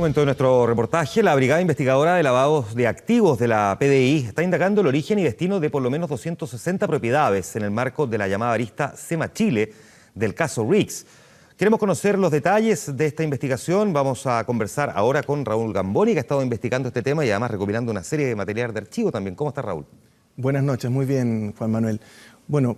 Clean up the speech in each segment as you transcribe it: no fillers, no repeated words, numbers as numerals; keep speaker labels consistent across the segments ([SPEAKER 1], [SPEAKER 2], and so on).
[SPEAKER 1] momento de nuestro reportaje, la Brigada Investigadora de Lavados de Activos de la PDI está indagando el origen y destino de por lo menos 260 propiedades en el marco de la llamada arista SEMA Chile del caso Riggs. Queremos conocer los detalles de esta investigación. Vamos a conversar ahora con Raúl Gamboni, que ha estado investigando este tema y además recopilando una serie de material de archivo también. ¿Cómo está, Raúl?
[SPEAKER 2] Buenas noches, muy bien, Juan Manuel. Bueno,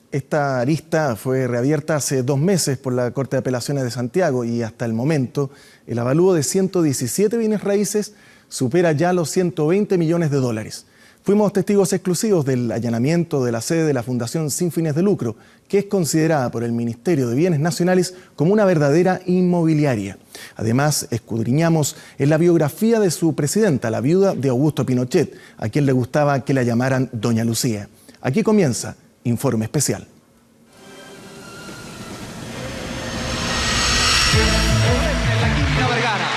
[SPEAKER 2] esta arista fue reabierta hace 2 meses por la Corte de Apelaciones de Santiago y hasta el momento el avalúo de 117 bienes raíces supera ya los 120 millones de dólares. Fuimos testigos exclusivos del allanamiento de la sede de la Fundación Sin Fines de Lucro, que es considerada por el Ministerio de Bienes Nacionales como una verdadera inmobiliaria. Además, escudriñamos en la biografía de su presidenta, la viuda de Augusto Pinochet, a quien le gustaba que la llamaran Doña Lucía. Aquí comienza Informe Especial.
[SPEAKER 3] En la Quinta Vergara.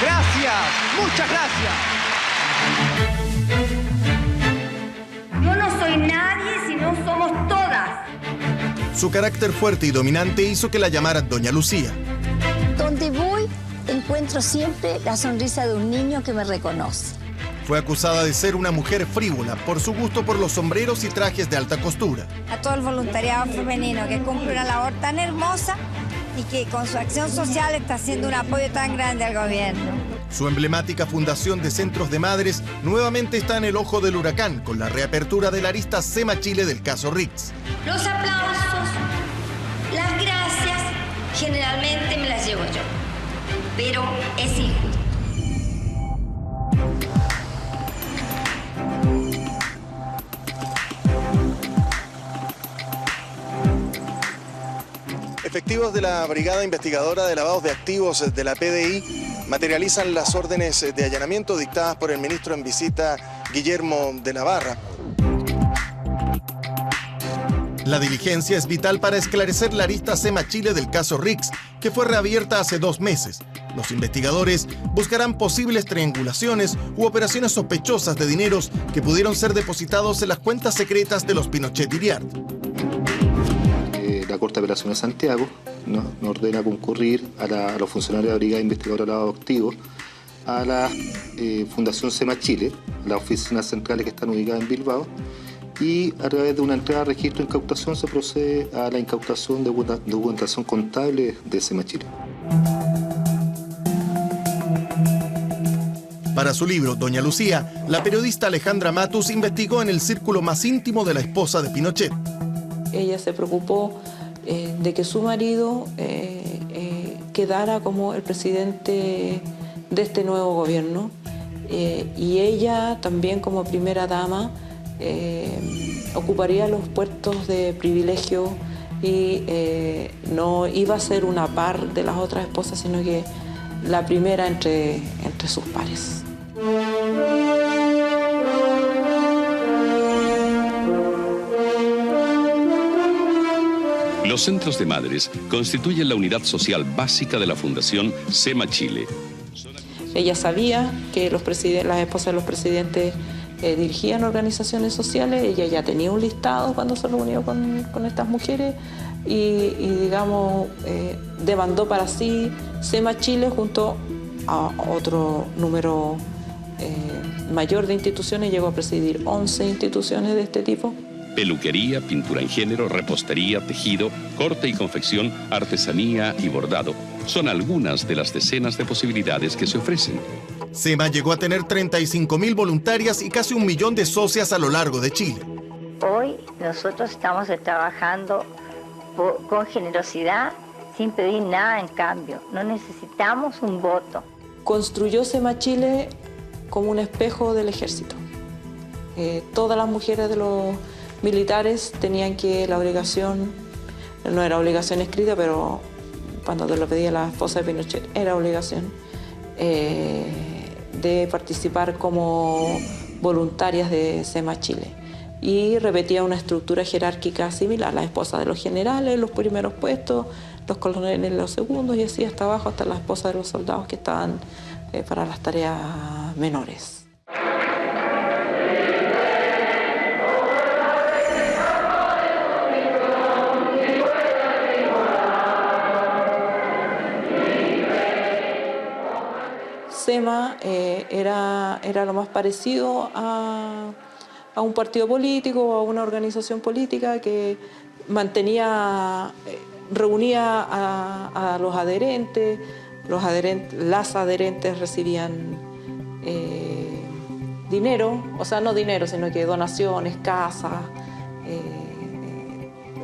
[SPEAKER 3] Gracias, muchas gracias.
[SPEAKER 4] Yo no soy nadie si no somos todas.
[SPEAKER 2] Su carácter fuerte y dominante hizo que la llamaran Doña Lucía.
[SPEAKER 5] Donde voy, encuentro siempre la sonrisa de un niño que me reconoce.
[SPEAKER 2] Fue acusada de ser una mujer frívola por su gusto por los sombreros y trajes de alta costura.
[SPEAKER 5] A todo el voluntariado femenino que cumple una labor tan hermosa y que con su acción social está haciendo un apoyo tan grande al gobierno.
[SPEAKER 2] Su emblemática fundación de centros de madres nuevamente está en el ojo del huracán con la reapertura de la arista SEMA Chile del caso Riggs.
[SPEAKER 4] Los aplausos, las gracias, generalmente me las llevo yo. Pero es injusto.
[SPEAKER 2] Efectivos de la Brigada Investigadora de Lavados de Activos de la PDI materializan las órdenes de allanamiento dictadas por el ministro en visita, Guillermo de la Barra. La diligencia es vital para esclarecer la arista SEMA Chile del caso Riggs, que fue reabierta hace 2 meses. Los investigadores buscarán posibles triangulaciones u operaciones sospechosas de dineros que pudieron ser depositados en las cuentas secretas de los Pinochet Iriart.
[SPEAKER 6] La Corte de Apelaciones de Santiago nos ordena concurrir a los funcionarios de la Brigada Investigadora de Lavados de Activos a la Fundación SEMA Chile, las oficinas centrales que están ubicadas en Bilbao, y a través de una entrada a registro de incautación se procede a la incautación de documentación contable de SEMA Chile.
[SPEAKER 2] Para su libro Doña Lucía, la periodista Alejandra Matus investigó en el círculo más íntimo de la esposa de Pinochet.
[SPEAKER 7] Ella se preocupó de que su marido quedara como el presidente de este nuevo gobierno y ella también como primera dama ocuparía los puestos de privilegio y no iba a ser una par de las otras esposas, sino que la primera entre sus pares.
[SPEAKER 8] Los centros de madres constituyen la unidad social básica de la Fundación SEMA Chile.
[SPEAKER 7] Ella sabía que las esposas de los presidentes dirigían organizaciones sociales. Ella ya tenía un listado cuando se reunió con estas mujeres y digamos, demandó para sí SEMA Chile junto a otro número mayor de instituciones. Llegó a presidir 11 instituciones de este tipo.
[SPEAKER 8] Peluquería, pintura en género, repostería, tejido, corte y confección, artesanía y bordado. Son algunas de las decenas de posibilidades que se ofrecen.
[SPEAKER 2] SEMA llegó a tener 35.000 voluntarias y casi 1 millón de socias a lo largo de Chile.
[SPEAKER 9] Hoy nosotros estamos trabajando con generosidad, sin pedir nada en cambio. No necesitamos un voto.
[SPEAKER 7] Construyó SEMA Chile como un espejo del ejército. Todas las mujeres de los militares tenían que la obligación, no era obligación escrita, pero cuando te lo pedía la esposa de Pinochet, era obligación de participar como voluntarias de SEMA Chile. Y repetía una estructura jerárquica similar, la esposa de los generales, los primeros puestos, los coroneles los segundos, y así hasta abajo, hasta la esposa de los soldados que estaban para las tareas menores. SEMA era lo más parecido a un partido político o a una organización política que reunía a los adherentes. Las adherentes recibían dinero, o sea, no dinero, sino que donaciones, casas,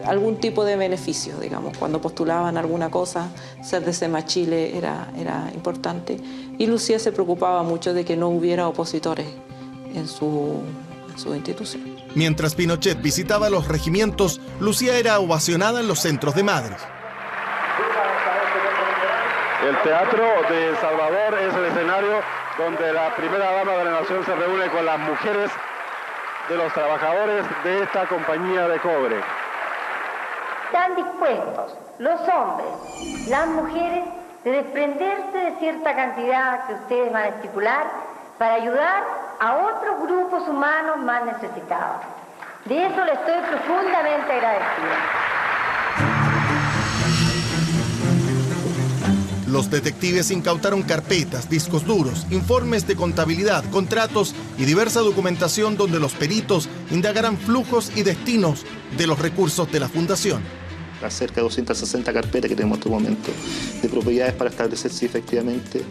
[SPEAKER 7] algún tipo de beneficio, digamos. Cuando postulaban alguna cosa, ser de SEMA Chile era importante. Y Lucía se preocupaba mucho de que no hubiera opositores en su institución.
[SPEAKER 2] Mientras Pinochet visitaba los regimientos, Lucía era ovacionada en los centros de madres.
[SPEAKER 10] El Teatro de Salvador es el escenario donde la primera dama de la nación se reúne con las mujeres de los trabajadores de esta compañía de cobre.
[SPEAKER 9] Están dispuestos los hombres, las mujeres, de desprenderse de cierta cantidad que ustedes van a estipular para ayudar a otros grupos humanos más necesitados. De eso le estoy profundamente agradecida.
[SPEAKER 2] Los detectives incautaron carpetas, discos duros, informes de contabilidad, contratos y diversa documentación donde los peritos indagarán flujos y destinos de los recursos de la fundación.
[SPEAKER 6] Las cerca de 260 carpetas que tenemos en este momento de propiedades para establecer si efectivamente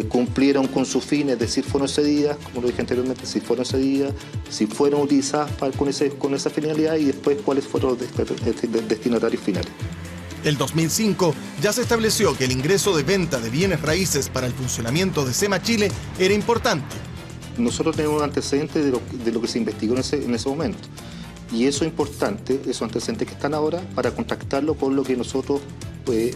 [SPEAKER 6] cumplieron con sus fines, es decir, fueron cedidas, como lo dije anteriormente, si fueron cedidas, si fueron utilizadas con esa finalidad y después cuáles fueron los destinatarios finales.
[SPEAKER 2] El 2005 ya se estableció que el ingreso de venta de bienes raíces para el funcionamiento de SEMA Chile era importante.
[SPEAKER 6] Nosotros tenemos un antecedente de lo que se investigó en ese momento. Y eso es importante, esos antecedentes que están ahora, para contactarlo con lo que nosotros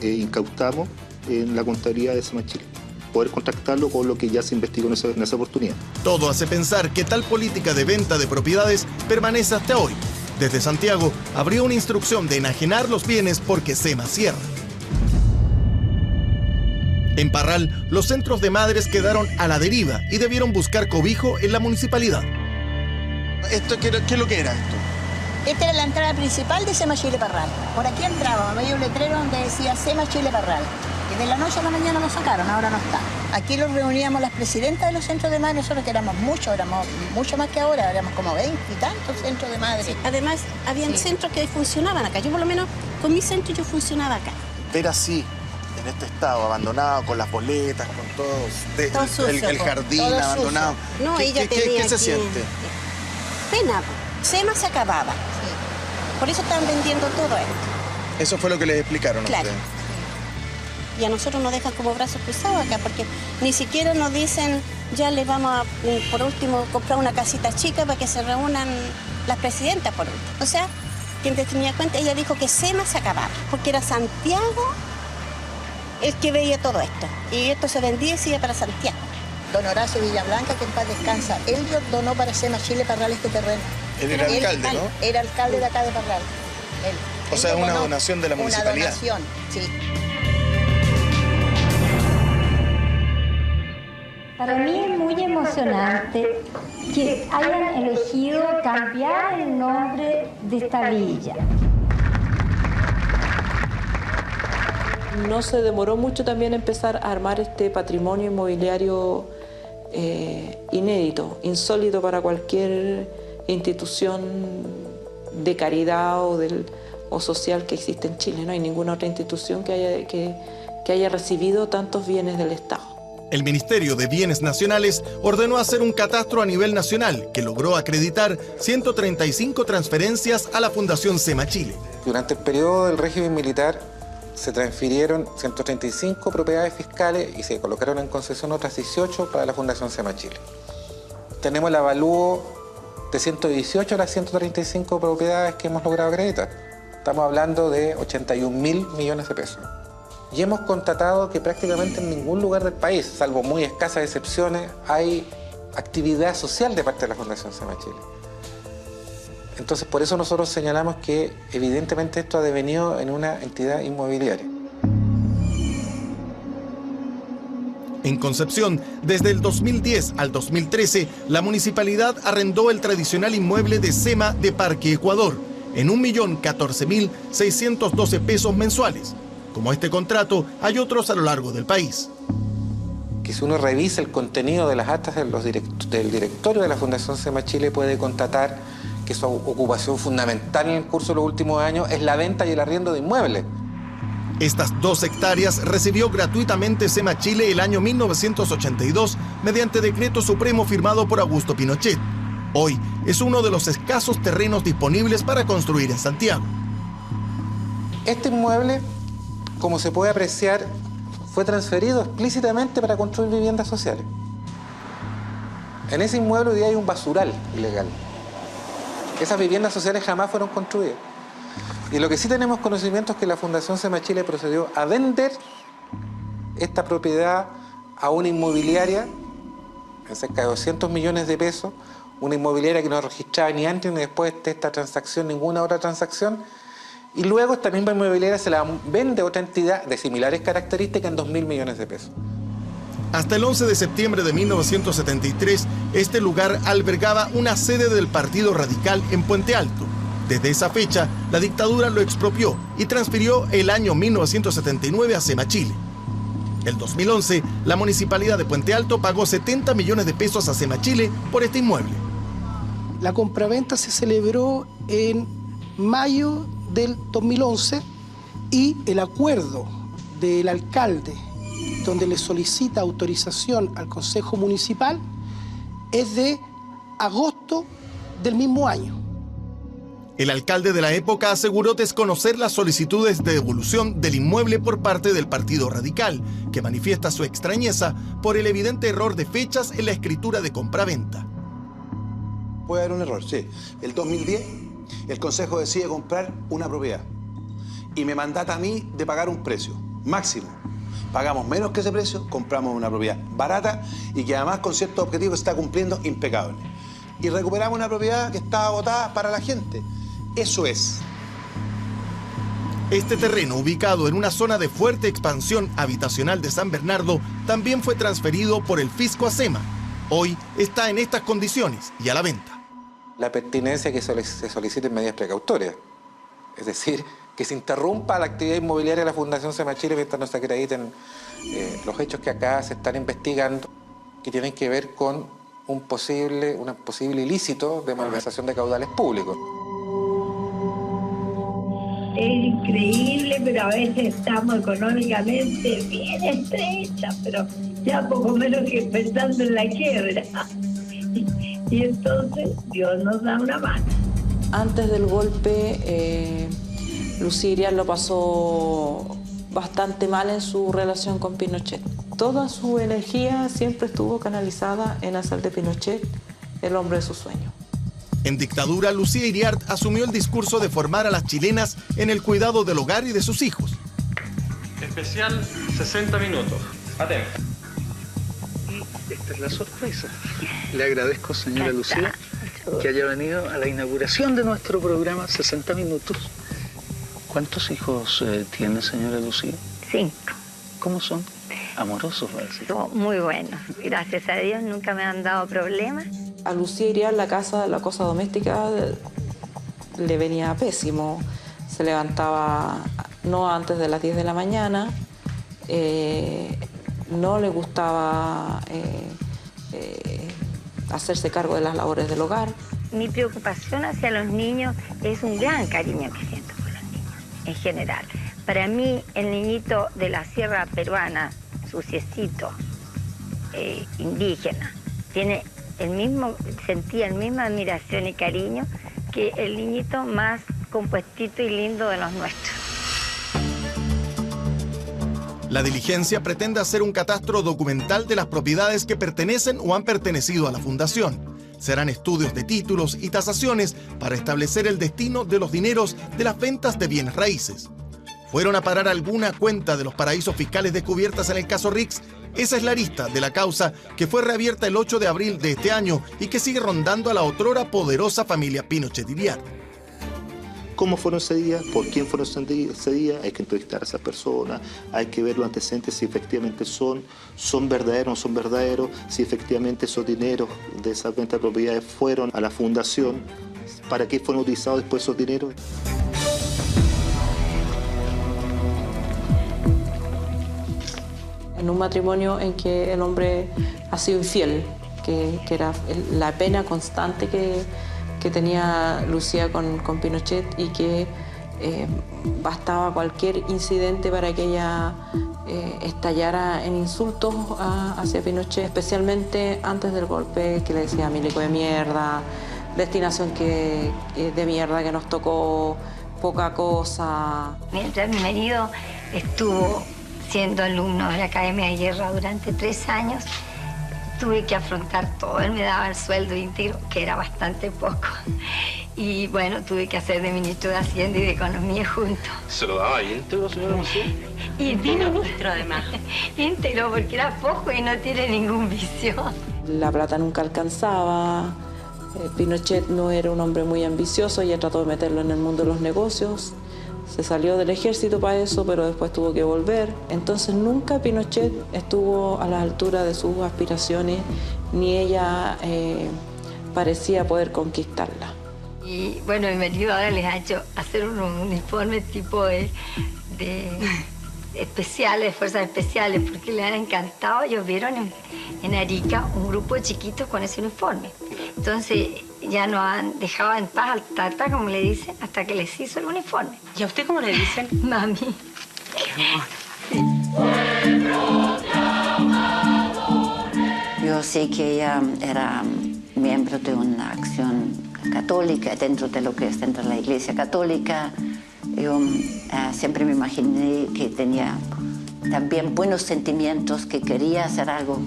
[SPEAKER 6] incautamos en la contabilidad de SEMA Chile. Poder contactarlo con lo que ya se investigó en esa oportunidad.
[SPEAKER 2] Todo hace pensar que tal política de venta de propiedades permanece hasta hoy. Desde Santiago habría una instrucción de enajenar los bienes porque SEMA cierra. En Parral, los centros de madres quedaron a la deriva y debieron buscar cobijo en la municipalidad.
[SPEAKER 11] ¿Qué es lo que era esto?
[SPEAKER 12] Esta era la entrada principal de SEMA Chile Parral. Por aquí entrábamos, había un letrero donde decía SEMA Chile Parral. Y de la noche a la mañana lo sacaron, ahora no está. Aquí los reuníamos las presidentas de los centros de madres, nosotros que éramos mucho más que ahora, éramos como 20 y tantos centros de madres.
[SPEAKER 13] Sí. Además, habían centros que funcionaban acá. Yo por lo menos con mi centro yo funcionaba acá.
[SPEAKER 11] Ver así, en este estado, abandonado, con las boletas, con todo sucio, el jardín todo abandonado.
[SPEAKER 13] Sucio. No, ella tenía
[SPEAKER 11] ¿Qué se siente?
[SPEAKER 13] Pena. SEMA se acababa. Sí. Por eso estaban vendiendo todo esto.
[SPEAKER 11] Eso fue lo que les explicaron a
[SPEAKER 13] ustedes. Y a nosotros nos dejan como brazos cruzados acá, porque ni siquiera nos dicen, ya les vamos a, por último, comprar una casita chica para que se reúnan las presidentas, por último. O sea, quien tenía cuenta, ella dijo que SEMA se acababa, porque era Santiago el que veía todo esto. Y esto se vendía y se iba para Santiago.
[SPEAKER 12] Don Horacio Villablanca, que en paz descansa, él donó para SEMA Chile Parral este terreno.
[SPEAKER 11] Él era alcalde, ¿no?
[SPEAKER 12] Era alcalde de acá de Parral.
[SPEAKER 11] O sea, una donación de la municipalidad.
[SPEAKER 12] Una donación, sí.
[SPEAKER 5] Para mí es muy emocionante que hayan elegido cambiar el nombre de esta villa.
[SPEAKER 7] No se demoró mucho también empezar a armar este patrimonio inmobiliario inédito, insólito para cualquier institución de caridad o social que existe en Chile. No hay ninguna otra institución que haya recibido tantos bienes del Estado.
[SPEAKER 2] El Ministerio de Bienes Nacionales ordenó hacer un catastro a nivel nacional que logró acreditar 135 transferencias a la Fundación SEMA Chile.
[SPEAKER 14] Durante el periodo del régimen militar se transfirieron 135 propiedades fiscales y se colocaron en concesión otras 18 para la Fundación SEMA Chile. Tenemos el avalúo de 118 a las 135 propiedades que hemos logrado acreditar. Estamos hablando de 81.000 millones de pesos. Y hemos constatado que prácticamente en ningún lugar del país, salvo muy escasas excepciones, hay actividad social de parte de la Fundación SEMA Chile. Entonces, por eso nosotros señalamos que evidentemente esto ha devenido en una entidad inmobiliaria.
[SPEAKER 2] En Concepción, desde el 2010 al 2013, la municipalidad arrendó el tradicional inmueble de SEMA de Parque Ecuador en 1.014.612 pesos mensuales. Como este contrato, hay otros a lo largo del país.
[SPEAKER 14] que si uno revisa el contenido de las actas del directorio de la Fundación SEMA Chile puede constatar que su ocupación fundamental en el curso de los últimos años es la venta y el arriendo de inmuebles.
[SPEAKER 2] Estas 2 hectáreas recibió gratuitamente SEMA Chile el año 1982 mediante decreto supremo firmado por Augusto Pinochet. Hoy es uno de los escasos terrenos disponibles para construir en Santiago.
[SPEAKER 14] Este inmueble, como se puede apreciar, fue transferido explícitamente para construir viviendas sociales. En ese inmueble hoy día hay un basural ilegal. Esas viviendas sociales jamás fueron construidas. Y lo que sí tenemos conocimiento es que la Fundación SEMA Chile procedió a vender esta propiedad a una inmobiliaria en cerca de 200 millones de pesos, una inmobiliaria que no registraba ni antes ni después de esta transacción ninguna otra transacción, y luego esta misma inmobiliaria se la vende a otra entidad de similares características en 2.000 millones de pesos.
[SPEAKER 2] Hasta el 11 de septiembre de 1973, este lugar albergaba una sede del Partido Radical en Puente Alto. Desde esa fecha, la dictadura lo expropió y transfirió el año 1979 a SEMA Chile. El 2011, la Municipalidad de Puente Alto pagó 70 millones de pesos a SEMA Chile por este inmueble.
[SPEAKER 15] La compraventa se celebró en mayo del 2011 y el acuerdo del alcalde, donde le solicita autorización al Consejo Municipal, es de agosto del mismo año.
[SPEAKER 2] El alcalde de la época aseguró desconocer las solicitudes de devolución del inmueble por parte del Partido Radical, que manifiesta su extrañeza por el evidente error de fechas en la escritura de compraventa.
[SPEAKER 16] Puede haber un error, sí. El 2010, el Consejo decide comprar una propiedad y me mandata a mí de pagar un precio máximo. Pagamos menos que ese precio, compramos una propiedad barata y que además con ciertos objetivos está cumpliendo impecable. Y recuperamos una propiedad que estaba agotada para la gente. Eso es.
[SPEAKER 2] Este terreno, ubicado en una zona de fuerte expansión habitacional de San Bernardo, también fue transferido por el fisco a SEMA. Hoy está en estas condiciones y a la venta.
[SPEAKER 14] La pertinencia que se soliciten medidas precautorias. Es decir, que se interrumpa la actividad inmobiliaria de la Fundación SEMA Chile mientras no se acrediten los hechos que acá se están investigando, que tienen que ver con un posible ilícito de malversación de caudales públicos.
[SPEAKER 17] Es increíble, pero a veces estamos económicamente bien estrechas, pero ya poco menos que pensando en la quiebra. Y entonces Dios nos da una mano.
[SPEAKER 7] Antes del golpe, Lucía Iriart lo pasó bastante mal en su relación con Pinochet. Toda su energía siempre estuvo canalizada en hacer de Pinochet el hombre de sus sueños.
[SPEAKER 2] En dictadura, Lucía Iriart asumió el discurso de formar a las chilenas en el cuidado del hogar y de sus hijos.
[SPEAKER 18] Especial 60 minutos. Atento. Y esta es la sorpresa. Le agradezco, señora Lucía, que haya venido a la inauguración de nuestro programa 60 minutos. ¿Cuántos hijos tiene, señora Lucía?
[SPEAKER 17] 5.
[SPEAKER 18] ¿Cómo son? Amorosos, ¿verdad?
[SPEAKER 17] Son muy buenos. Gracias a Dios nunca me han dado problemas.
[SPEAKER 7] A Lucía Iriart la cosa doméstica le venía pésimo. Se levantaba no antes de las 10 de la mañana, no le gustaba hacerse cargo de las labores del hogar.
[SPEAKER 17] Mi preocupación hacia los niños es un gran cariño que siento por los niños, en general. Para mí, el niñito de la sierra peruana, suciecito, indígena, sentía la misma admiración y cariño que el niñito más compuestito y lindo de los nuestros.
[SPEAKER 2] La diligencia pretende hacer un catastro documental de las propiedades que pertenecen o han pertenecido a la Fundación. Serán estudios de títulos y tasaciones para establecer el destino de los dineros de las ventas de bienes raíces. ¿Fueron a parar alguna cuenta de los paraísos fiscales descubiertas en el caso Rix? Esa es la arista de la causa que fue reabierta el 8 de abril de este año y que sigue rondando a la otrora poderosa familia Pinochet Iriart.
[SPEAKER 6] ¿Cómo fueron ese día? ¿Por quién fueron ese día? Hay que entrevistar a esas personas, hay que ver los antecedentes si efectivamente son verdaderos o no son verdaderos, si efectivamente esos dineros de esas ventas de propiedades fueron a la fundación, para qué fueron utilizados después esos dineros.
[SPEAKER 7] en un matrimonio en que el hombre ha sido infiel, que era la pena constante que tenía Lucía con Pinochet, y que bastaba cualquier incidente para que ella estallara en insultos hacia Pinochet, especialmente antes del golpe, que le decía milico de mierda, destinación de mierda que nos tocó, poca cosa.
[SPEAKER 4] Mientras mi marido estuvo siendo alumno de la Academia de Guerra durante 3 años, tuve que afrontar todo. Él me daba el sueldo íntegro, que era bastante poco. Y bueno, tuve que hacer de ministro de Hacienda y de Economía juntos.
[SPEAKER 19] ¿Se lo daba íntegro, señora Lucía?
[SPEAKER 4] Íntegro, además. Íntegro, porque era poco y no tiene ningún vicio.
[SPEAKER 7] La plata nunca alcanzaba. Pinochet no era un hombre muy ambicioso, ella trató de meterlo en el mundo de los negocios. Se salió del ejército para eso, pero después tuvo que volver. Entonces nunca Pinochet estuvo a la altura de sus aspiraciones, ni ella parecía poder conquistarla.
[SPEAKER 4] Y bueno, mi marido ahora les ha hecho hacer un uniforme tipo de especiales, fuerzas especiales, porque le han encantado. Ellos vieron en Arica un grupo de chiquitos con ese uniforme. Entonces ya no han dejado en paz al tata, como le dicen, hasta que les hizo el uniforme.
[SPEAKER 20] ¿Y a usted cómo le dicen?
[SPEAKER 4] Mami.
[SPEAKER 20] Qué amor.
[SPEAKER 21] Yo sé que ella era miembro de una acción católica, dentro de lo que es dentro de la Iglesia Católica. Yo siempre me imaginé que tenía también buenos sentimientos, que quería hacer algo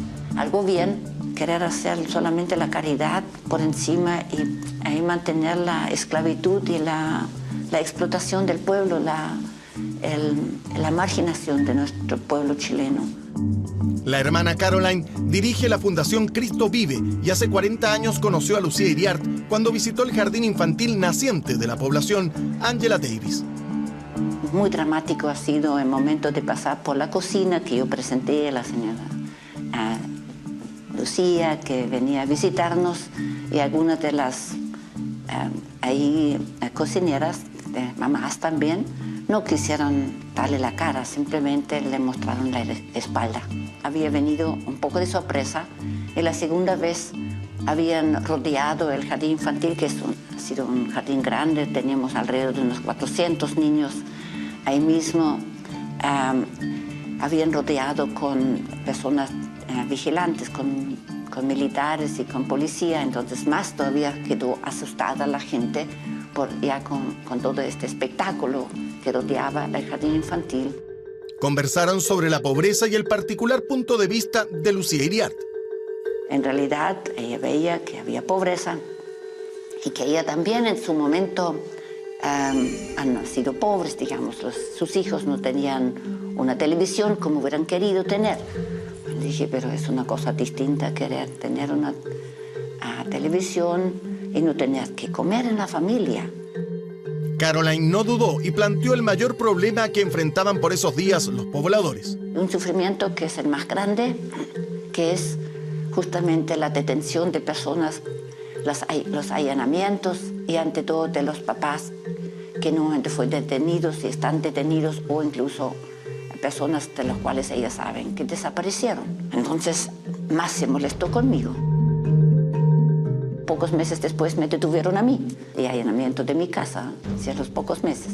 [SPEAKER 21] bien, querer hacer solamente la caridad por encima y ahí mantener la esclavitud y la explotación del pueblo, la marginación de nuestro pueblo chileno.
[SPEAKER 2] La hermana Caroline dirige la Fundación Cristo Vive y hace 40 años conoció a Lucía Iriart cuando visitó el jardín infantil naciente de la población, Angela Davis.
[SPEAKER 21] Muy dramático ha sido el momento de pasar por la cocina que yo presenté a la señora Lucía, que venía a visitarnos, y algunas de las cocineras, de mamás también, no quisieron darle la cara, simplemente le mostraron la espalda. Había venido un poco de sorpresa y la segunda vez habían rodeado el jardín infantil, que ha sido un jardín grande, teníamos alrededor de unos 400 niños. Ahí mismo habían rodeado con personas vigilantes, con militares y con policía, entonces más todavía quedó asustada la gente con todo este espectáculo que rodeaba el jardín infantil.
[SPEAKER 2] Conversaron sobre la pobreza y el particular punto de vista de Lucía Iriart.
[SPEAKER 21] En realidad, ella veía que había pobreza y que ella también en su momento han sido pobres, digamos. Sus hijos no tenían una televisión como hubieran querido tener. Dije, pero es una cosa distinta querer tener una televisión y no tener que comer en la familia.
[SPEAKER 2] Caroline no dudó y planteó el mayor problema que enfrentaban por esos días los pobladores.
[SPEAKER 21] Un sufrimiento que es el más grande, que es justamente la detención de personas, los allanamientos y ante todo de los papás que no fueron detenidos y están detenidos, o incluso personas de las cuales ellas saben que desaparecieron. Entonces, más se molestó conmigo. Pocos meses después me detuvieron a mí, el allanamiento de mi casa, hacia los pocos meses.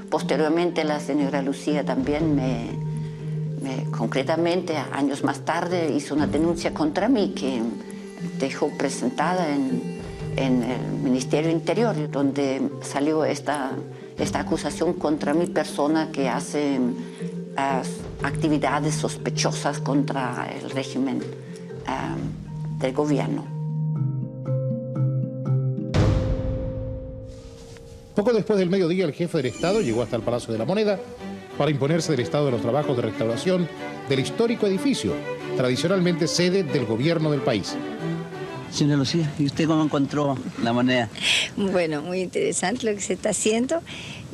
[SPEAKER 21] Posteriormente, la señora Lucía también concretamente, años más tarde, hizo una denuncia contra mí que dejó presentada en el Ministerio Interior, donde salió esta acusación contra mi persona, que hace actividades sospechosas contra el régimen del gobierno.
[SPEAKER 22] Poco después del mediodía, el jefe del Estado llegó hasta el Palacio de la Moneda para imponerse del estado de los trabajos de restauración del histórico edificio, tradicionalmente sede del gobierno del país.
[SPEAKER 23] Señora Lucía, ¿y usted cómo encontró la moneda?
[SPEAKER 5] Bueno, muy interesante lo que se está haciendo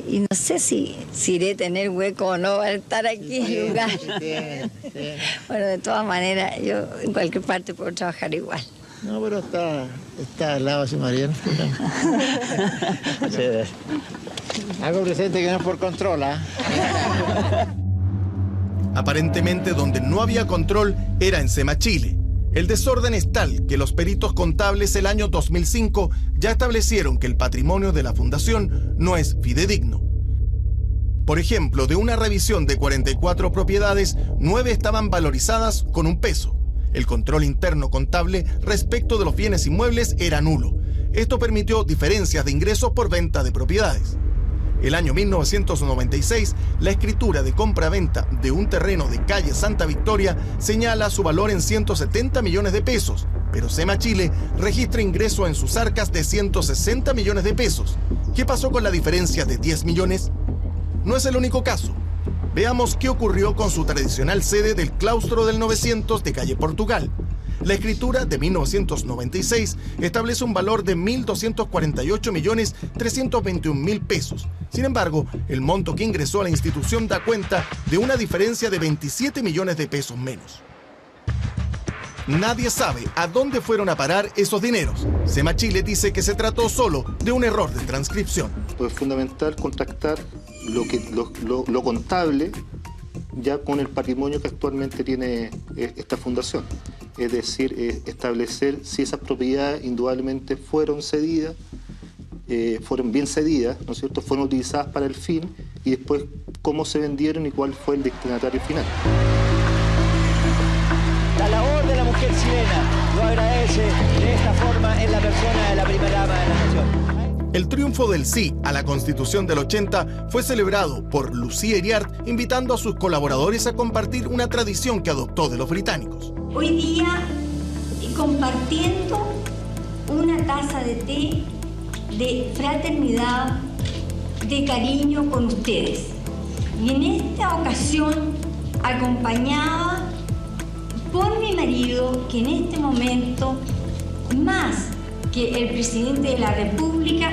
[SPEAKER 5] y no sé si iré a tener hueco o no para estar aquí en el lugar.
[SPEAKER 23] Sí.
[SPEAKER 5] Bueno, de todas maneras, yo en cualquier parte puedo trabajar igual.
[SPEAKER 23] No, pero está al lado de su marido. Sí. Hago presente que no es por control, ¿ah?
[SPEAKER 2] Aparentemente, donde no había control era en SEMA Chile. El desorden es tal que los peritos contables el año 2005 ya establecieron que el patrimonio de la fundación no es fidedigno. Por ejemplo, de una revisión de 44 propiedades, 9 estaban valorizadas con un peso. El control interno contable respecto de los bienes inmuebles era nulo. Esto permitió diferencias de ingresos por venta de propiedades. El año 1996, la escritura de compra-venta de un terreno de calle Santa Victoria señala su valor en 170 millones de pesos, pero SEMA Chile registra ingresos en sus arcas de 160 millones de pesos. ¿Qué pasó con la diferencia de 10 millones? No es el único caso. Veamos qué ocurrió con su tradicional sede del claustro del 900 de calle Portugal. La escritura de 1996 establece un valor de 1.248.321.000 pesos. Sin embargo, el monto que ingresó a la institución da cuenta de una diferencia de 27 millones de pesos menos. Nadie sabe a dónde fueron a parar esos dineros. SEMA Chile dice que se trató solo de un error de transcripción.
[SPEAKER 6] Es fundamental contrastar lo contable ya con el patrimonio que actualmente tiene esta fundación. Es decir, establecer si esas propiedades indudablemente fueron cedidas, fueron bien cedidas, ¿no es cierto?, fueron utilizadas para el fin, y después cómo se vendieron y cuál fue el destinatario final.
[SPEAKER 1] La labor de la mujer chilena lo agradece de esta forma en la persona de la primera dama de la nación.
[SPEAKER 2] El triunfo del sí a la Constitución del 80 fue celebrado por Lucía Iriart, invitando a sus colaboradores a compartir una tradición que adoptó de los británicos.
[SPEAKER 4] Hoy día, compartiendo una taza de té de fraternidad, de cariño con ustedes. Y en esta ocasión, acompañada por mi marido, que en este momento, más que el presidente de la República,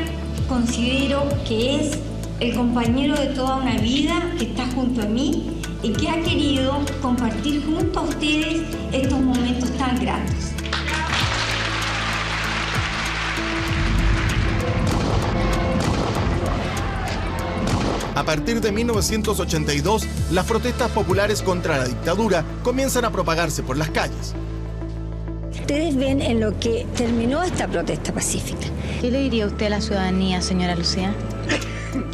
[SPEAKER 4] considero que es el compañero de toda una vida, que está junto a mí y que ha querido compartir junto a ustedes estos momentos tan gratos.
[SPEAKER 2] A partir de 1982, las protestas populares contra la dictadura comienzan a propagarse por las calles.
[SPEAKER 4] Ustedes ven en lo que terminó esta protesta pacífica.
[SPEAKER 3] ¿Qué le diría usted a la ciudadanía, señora Lucía?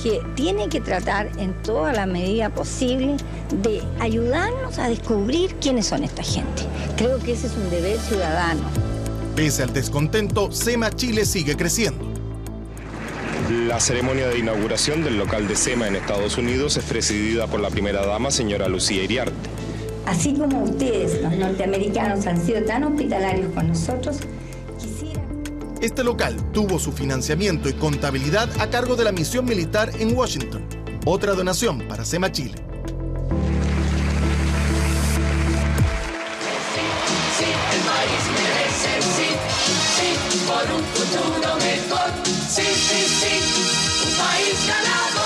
[SPEAKER 4] Que tiene que tratar en toda la medida posible de ayudarnos a descubrir quiénes son esta gente. Creo que ese es un deber ciudadano.
[SPEAKER 2] Pese al descontento, SEMA Chile sigue creciendo.
[SPEAKER 8] La ceremonia de inauguración del local de SEMA en Estados Unidos es presidida por la primera dama, señora Lucía Iriart.
[SPEAKER 4] Así como ustedes, los norteamericanos, han sido tan hospitalarios con nosotros, quisiera...
[SPEAKER 2] Este local tuvo su financiamiento y contabilidad a cargo de la misión militar en Washington. Otra donación para SEMA Chile.
[SPEAKER 20] Sí, el país merece sí, sí, por un futuro mejor. Sí, sí, sí, un país ganador.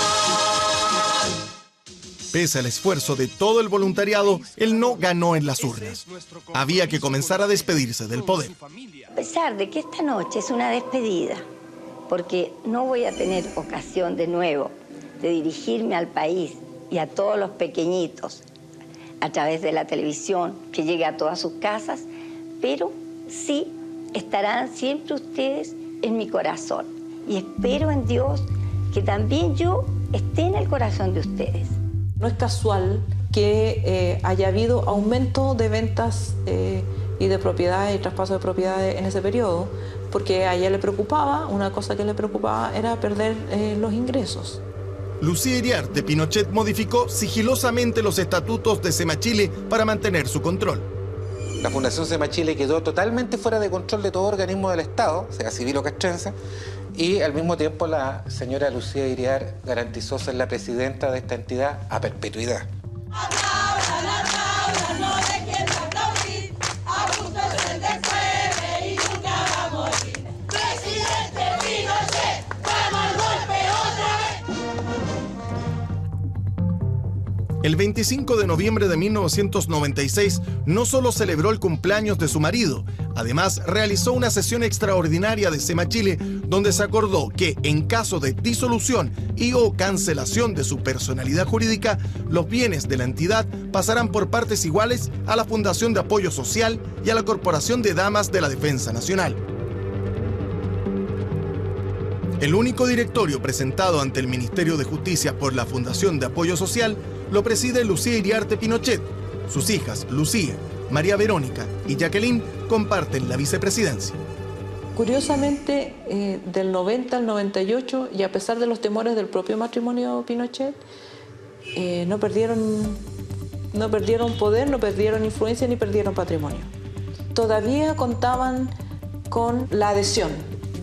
[SPEAKER 2] Pese al esfuerzo de todo el voluntariado, el no ganó en las urnas. Había que comenzar a despedirse del poder.
[SPEAKER 4] A pesar de que esta noche es una despedida, porque no voy a tener ocasión de nuevo de dirigirme al país y a todos los pequeñitos a través de la televisión, que llegue a todas sus casas, pero sí estarán siempre ustedes en mi corazón. Y espero en Dios que también yo esté en el corazón de ustedes.
[SPEAKER 7] No es casual que haya habido aumento de ventas y de propiedades y traspaso de propiedades en ese periodo, porque a ella le preocupaba, una cosa que le preocupaba era perder los ingresos.
[SPEAKER 2] Lucía Iriart de Pinochet modificó sigilosamente los estatutos de SEMA Chile para mantener su control.
[SPEAKER 14] La Fundación SEMA Chile quedó totalmente fuera de control de todo organismo del Estado, sea civil o castrense, y al mismo tiempo la señora Lucía Iriart garantizó ser la presidenta de esta entidad a perpetuidad.
[SPEAKER 2] El 25 de noviembre de 1996 no solo celebró el cumpleaños de su marido, además realizó una sesión extraordinaria de SEMA Chile donde se acordó que en caso de disolución y o cancelación de su personalidad jurídica, los bienes de la entidad pasarán por partes iguales a la Fundación de Apoyo Social y a la Corporación de Damas de la Defensa Nacional. El único directorio presentado ante el Ministerio de Justicia por la Fundación de Apoyo Social lo preside Lucía Iriarte Pinochet. Sus hijas, Lucía, María Verónica y Jacqueline, comparten la vicepresidencia.
[SPEAKER 7] Curiosamente, del 90 al 98, y a pesar de los temores del propio matrimonio Pinochet, no perdieron poder, no perdieron influencia ni perdieron patrimonio. Todavía contaban con la adhesión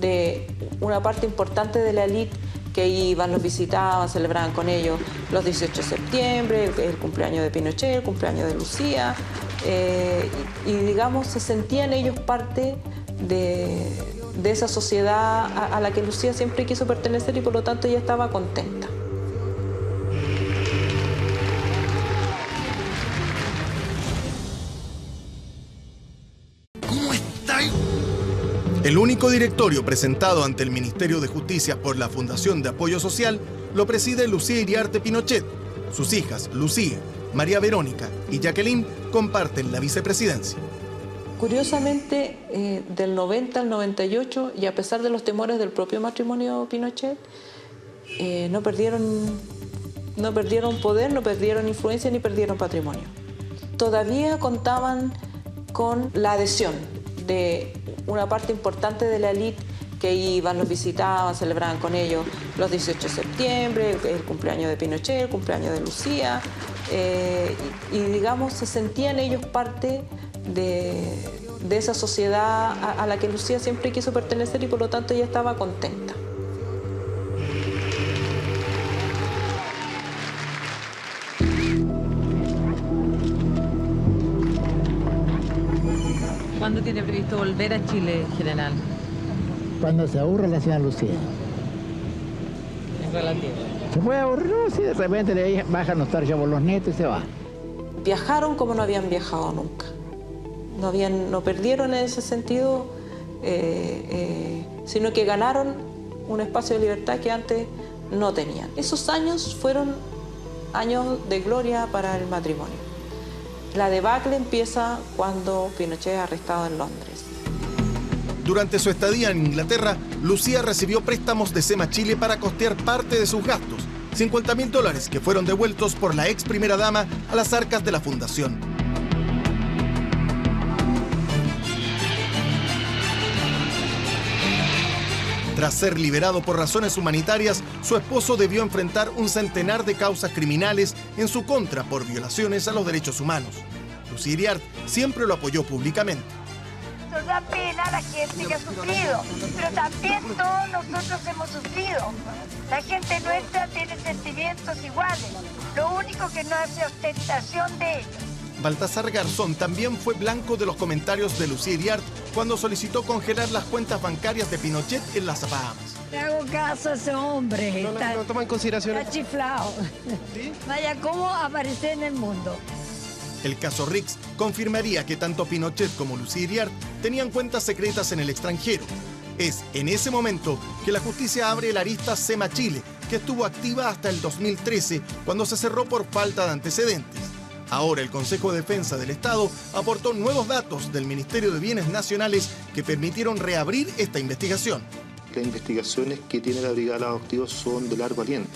[SPEAKER 7] de una parte importante de la élite que iban, los visitaban, celebraban con ellos los 18 de septiembre, el cumpleaños de Pinochet, el cumpleaños de Lucía, y digamos, se sentían ellos parte de esa sociedad a la que Lucía siempre quiso pertenecer y por lo tanto ella estaba contenta.
[SPEAKER 2] El único directorio presentado ante el Ministerio de Justicia por la Fundación de Apoyo Social lo preside Lucía Iriarte Pinochet. Sus hijas, Lucía, María Verónica y Jacqueline, comparten la vicepresidencia.
[SPEAKER 7] Curiosamente, del 90 al 98, y a pesar de los temores del propio matrimonio Pinochet, no perdieron poder, no perdieron influencia ni perdieron patrimonio. Todavía contaban con la adhesión de una parte importante de la élite que iban, los visitaban, celebraban con ellos los 18 de septiembre, el cumpleaños de Pinochet, el cumpleaños de Lucía, y digamos, se sentían ellos parte de esa sociedad a la que Lucía siempre quiso pertenecer y por lo tanto ella estaba contenta.
[SPEAKER 9] ¿Cuándo tiene previsto volver a Chile, general?
[SPEAKER 10] Cuando se aburre la señora Lucía.
[SPEAKER 9] En relativo.
[SPEAKER 10] Se puede aburrir, no, si de repente le baja nostalgia por los nietos y se va.
[SPEAKER 7] Viajaron como no habían viajado nunca. No perdieron en ese sentido, sino que ganaron un espacio de libertad que antes no tenían. Esos años fueron años de gloria para el matrimonio. La debacle empieza cuando Pinochet es arrestado en Londres.
[SPEAKER 2] Durante su estadía en Inglaterra, Lucía recibió préstamos de SEMA Chile para costear parte de sus gastos, $50.000 que fueron devueltos por la ex primera dama a las arcas de la fundación. Tras ser liberado por razones humanitarias, su esposo debió enfrentar un centenar de causas criminales en su contra por violaciones a los derechos humanos. Lucía Iriarte siempre lo apoyó públicamente.
[SPEAKER 13] Nos da pena la gente que ha sufrido, pero también todos nosotros hemos sufrido. La gente nuestra tiene sentimientos iguales, lo único que no hace ostentación de ellos.
[SPEAKER 2] Baltasar Garzón también fue blanco de los comentarios de Lucía Iriarte cuando solicitó congelar las cuentas bancarias de Pinochet en las Bahamas.
[SPEAKER 13] Le hago caso a ese hombre.
[SPEAKER 24] No toma en consideración.
[SPEAKER 13] Está chiflado. ¿Sí? Vaya, ¿cómo aparecer en el mundo?
[SPEAKER 2] El caso Rix confirmaría que tanto Pinochet como Lucía Iriarte tenían cuentas secretas en el extranjero. Es en ese momento que la justicia abre la arista SEMA Chile, que estuvo activa hasta el 2013, cuando se cerró por falta de antecedentes. Ahora el Consejo de Defensa del Estado aportó nuevos datos del Ministerio de Bienes Nacionales que permitieron reabrir esta investigación.
[SPEAKER 6] Las investigaciones que tiene la Brigada de Adoptivos son de largo aliento.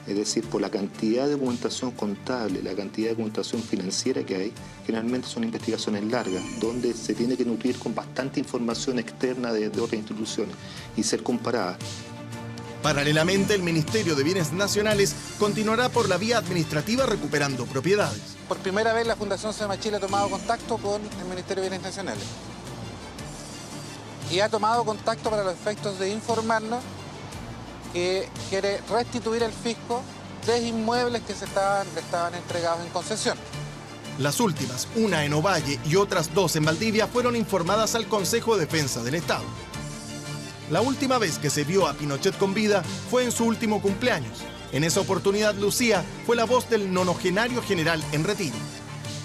[SPEAKER 6] Es decir, por la cantidad de documentación contable, la cantidad de documentación financiera que hay, generalmente son investigaciones largas, donde se tiene que nutrir con bastante información externa de otras instituciones y ser comparada.
[SPEAKER 2] Paralelamente, el Ministerio de Bienes Nacionales continuará por la vía administrativa recuperando propiedades.
[SPEAKER 14] Por primera vez la Fundación SEMA Chile ha tomado contacto con el Ministerio de Bienes Nacionales. Y ha tomado contacto para los efectos de informarnos que quiere restituir al fisco 3 inmuebles que estaban entregados en concesión.
[SPEAKER 2] Las últimas, una en Ovalle y otras 2 en Valdivia, fueron informadas al Consejo de Defensa del Estado. La última vez que se vio a Pinochet con vida fue en su último cumpleaños. En esa oportunidad, Lucía fue la voz del nonogenario general en retiro.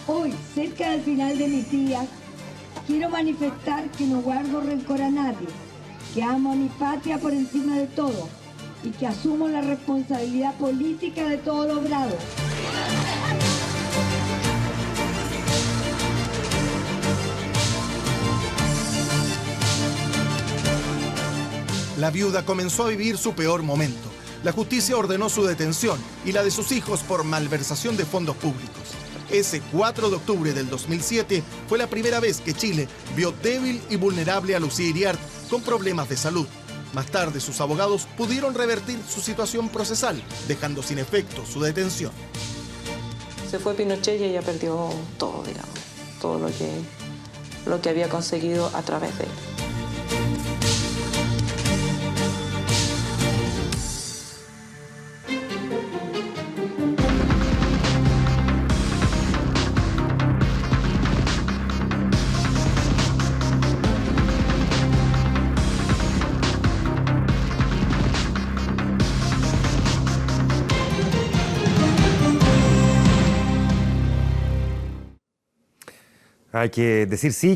[SPEAKER 17] Hoy, cerca del final de mis días, quiero manifestar que no guardo rencor a nadie, que amo a mi patria por encima de todo y que asumo la responsabilidad política de todo lo logrado.
[SPEAKER 2] La viuda comenzó a vivir su peor momento. La justicia ordenó su detención y la de sus hijos por malversación de fondos públicos. Ese 4 de octubre del 2007 fue la primera vez que Chile vio débil y vulnerable a Lucía Iriart con problemas de salud. Más tarde, sus abogados pudieron revertir su situación procesal, dejando sin efecto su detención.
[SPEAKER 7] Se fue Pinochet y ella perdió todo, digamos, todo lo que había conseguido a través de él.
[SPEAKER 11] Hay que decir sí